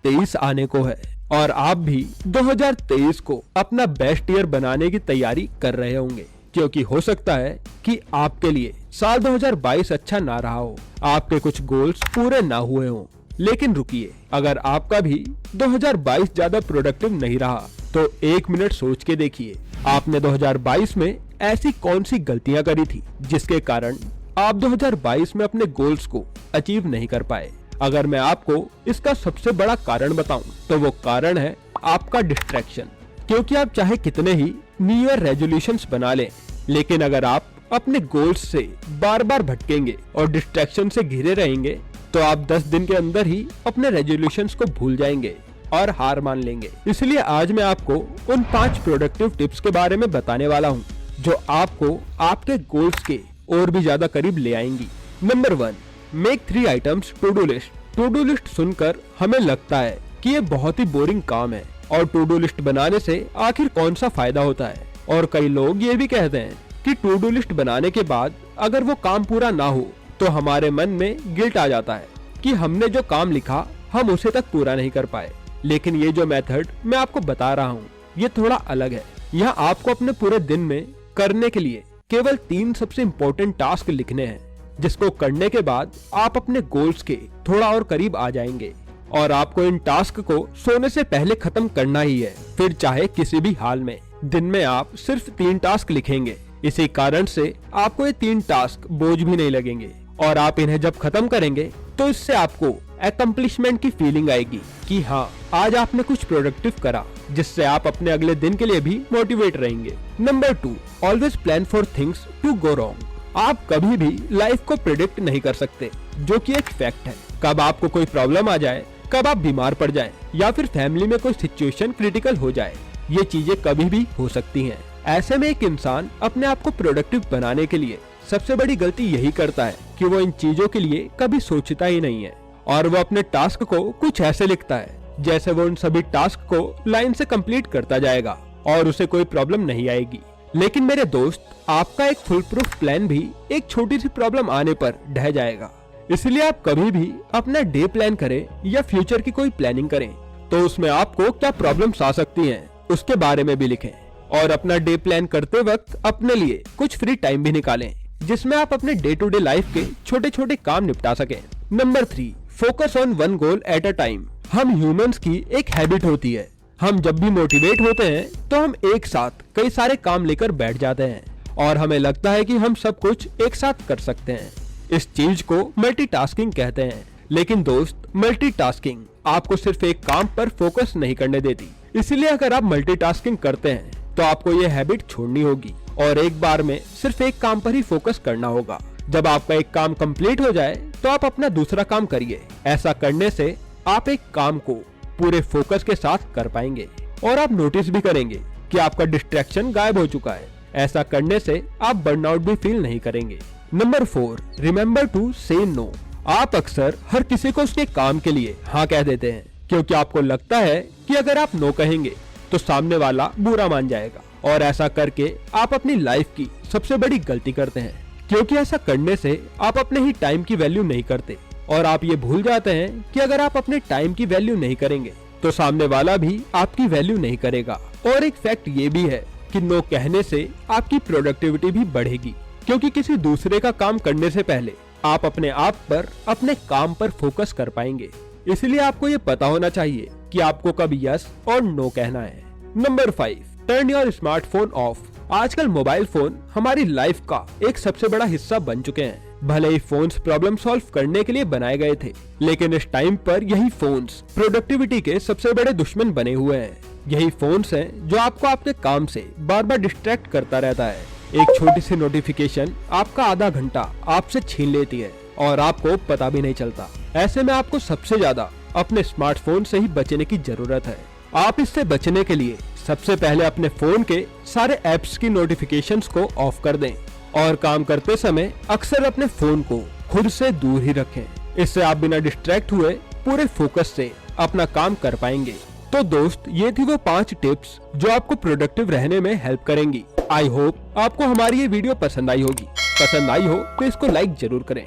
2023 आने को है और आप भी 2023 को अपना बेस्ट ईयर बनाने की तैयारी कर रहे होंगे, क्योंकि हो सकता है कि आपके लिए साल 2022 अच्छा ना रहा हो, आपके कुछ गोल्स पूरे ना हुए हों। लेकिन रुकिए, अगर आपका भी 2022 ज्यादा प्रोडक्टिव नहीं रहा तो 1 मिनट सोच के देखिए, आपने 2022 में ऐसी कौन सी गलतियां करी थी जिसके कारण आप 2022 में अपने गोल्स को अचीव नहीं कर पाए। अगर मैं आपको इसका सबसे बड़ा कारण बताऊं तो वो कारण है आपका डिस्ट्रैक्शन। क्योंकि आप चाहे कितने ही न्यू ईयर रेजोल्यूशंस बना लें, लेकिन अगर आप अपने गोल्स से बार बार भटकेंगे और डिस्ट्रैक्शन से घिरे रहेंगे तो आप 10 दिन के अंदर ही अपने रेजोल्यूशंस को भूल जाएंगे और हार मान लेंगे। इसलिए आज मैं आपको उन 5 प्रोडक्टिव टिप्स के बारे में बताने वाला हूँ जो आपको आपके गोल्स के और भी ज्यादा करीब ले आएंगी। Number 1, make 3 items to do list. To do list सुनकर हमें लगता है कि ये बहुत ही बोरिंग काम है और टू डू लिस्ट बनाने से आखिर कौन सा फायदा होता है। और कई लोग ये भी कहते हैं कि टू डू लिस्ट बनाने के बाद अगर वो काम पूरा ना हो तो हमारे मन में गिल्ट आ जाता है कि हमने जो काम लिखा हम उसे तक पूरा नहीं कर पाए। लेकिन ये जो मेथड मैं आपको बता रहा हूँ ये थोड़ा अलग है। यहाँ आपको अपने पूरे दिन में करने के लिए केवल 3 सबसे इम्पोर्टेंट टास्क लिखने हैं, जिसको करने के बाद आप अपने गोल्स के थोड़ा और करीब आ जाएंगे। और आपको इन टास्क को सोने से पहले खत्म करना ही है, फिर चाहे किसी भी हाल में। दिन में आप सिर्फ 3 टास्क लिखेंगे, इसी कारण से आपको ये 3 टास्क बोझ भी नहीं लगेंगे और आप इन्हें जब खत्म करेंगे तो इससे आपको अकम्प्लिशमेंट की फीलिंग आएगी कि हाँ, आज आपने कुछ प्रोडक्टिव करा, जिससे आप अपने अगले दिन के लिए भी मोटिवेट रहेंगे। Number 2, always plan for things to go wrong. आप कभी भी लाइफ को प्रिडिक्ट नहीं कर सकते, जो कि एक फैक्ट है। कब आपको कोई प्रॉब्लम आ जाए, कब आप बीमार पड़ जाएं, या फिर फैमिली में कोई सिचुएशन क्रिटिकल हो जाए, ये चीजें कभी भी हो सकती हैं। ऐसे में एक इंसान अपने आप को प्रोडक्टिव बनाने के लिए सबसे बड़ी गलती यही करता है कि वो इन चीजों के लिए कभी सोचता ही नहीं है और वो अपने टास्क को कुछ ऐसे लिखता है जैसे वो उन सभी टास्क को लाइन से कंप्लीट करता जाएगा और उसे कोई प्रॉब्लम नहीं आएगी। लेकिन मेरे दोस्त, आपका एक फुल प्रूफ प्लान भी एक छोटी सी प्रॉब्लम आने पर ढह जाएगा। इसलिए आप कभी भी अपना डे प्लान करें या फ्यूचर की कोई प्लानिंग करें तो उसमें आपको क्या प्रॉब्लम्स आ सकती हैं उसके बारे में भी लिखें। और अपना डे प्लान करते वक्त अपने लिए कुछ फ्री टाइम भी निकालें, जिसमें आप अपने डे टू डे लाइफ के छोटे छोटे काम निपटा सकें। Number 3, focus on 1 goal at a time. हम ह्यूमंस की एक हैबिट होती है, हम जब भी मोटिवेट होते हैं तो हम एक साथ कई सारे काम लेकर बैठ जाते हैं और हमें लगता है कि हम सब कुछ एक साथ कर सकते हैं। इस चीज को मल्टीटास्किंग कहते हैं। लेकिन दोस्त, मल्टीटास्किंग आपको सिर्फ एक काम पर फोकस नहीं करने देती। इसलिए अगर आप मल्टीटास्किंग करते हैं तो आपको ये हैबिट छोड़नी होगी और एक बार में सिर्फ एक काम पर ही फोकस करना होगा। जब आपका एक काम कंप्लीट हो जाए तो आप अपना दूसरा काम करिए। ऐसा करने से आप एक काम को पूरे फोकस के साथ कर पाएंगे और आप नोटिस भी करेंगे कि आपका डिस्ट्रैक्शन गायब हो चुका है। ऐसा करने से आप बर्नआउट भी फील नहीं करेंगे। नंबर 4, रिमेम्बर टू से नो। आप अक्सर हर किसी को उसके काम के लिए हाँ कह देते हैं क्योंकि आपको लगता है कि अगर आप नो कहेंगे तो सामने वाला बुरा मान जाएगा, और ऐसा करके आप अपनी लाइफ की सबसे बड़ी गलती करते हैं। क्योंकि ऐसा करने से आप अपने ही टाइम की वैल्यू नहीं करते और आप ये भूल जाते हैं कि अगर आप अपने टाइम की वैल्यू नहीं करेंगे तो सामने वाला भी आपकी वैल्यू नहीं करेगा। और एक फैक्ट ये भी है कि नो कहने से आपकी प्रोडक्टिविटी भी बढ़ेगी, क्योंकि किसी दूसरे का काम करने से पहले आप अपने आप पर, अपने काम पर फोकस कर पाएंगे। इसलिए आपको ये पता होना चाहिए कि आपको कब यस और नो कहना है। Number 5, turn your smartphone of. आजकल मोबाइल फोन हमारी लाइफ का एक सबसे बड़ा हिस्सा बन चुके हैं। भले ही फोन्स प्रॉब्लम सॉल्व करने के लिए बनाए गए थे, लेकिन इस टाइम पर यही फोन्स प्रोडक्टिविटी के सबसे बड़े दुश्मन बने हुए हैं। यही फोन्स हैं जो आपको आपके काम से बार बार डिस्ट्रैक्ट करता रहता है। एक छोटी सी नोटिफिकेशन आपका आधा घंटा आपसे छीन लेती है और आपको पता भी नहीं चलता। ऐसे में आपको सबसे ज्यादा अपने स्मार्टफोन से ही बचने की जरूरत है। आप इससे बचने के लिए सबसे पहले अपने फोन के सारे ऐप्स की नोटिफिकेशंस को ऑफ कर दें और काम करते समय अक्सर अपने फोन को खुद से दूर ही रखें। इससे आप बिना डिस्ट्रैक्ट हुए पूरे फोकस से अपना काम कर पाएंगे। तो दोस्त, ये थी वो 5 टिप्स जो आपको प्रोडक्टिव रहने में हेल्प करेंगी। आई होप आपको हमारी ये वीडियो पसंद आई होगी। पसंद आई हो तो इसको लाइक जरूर करें।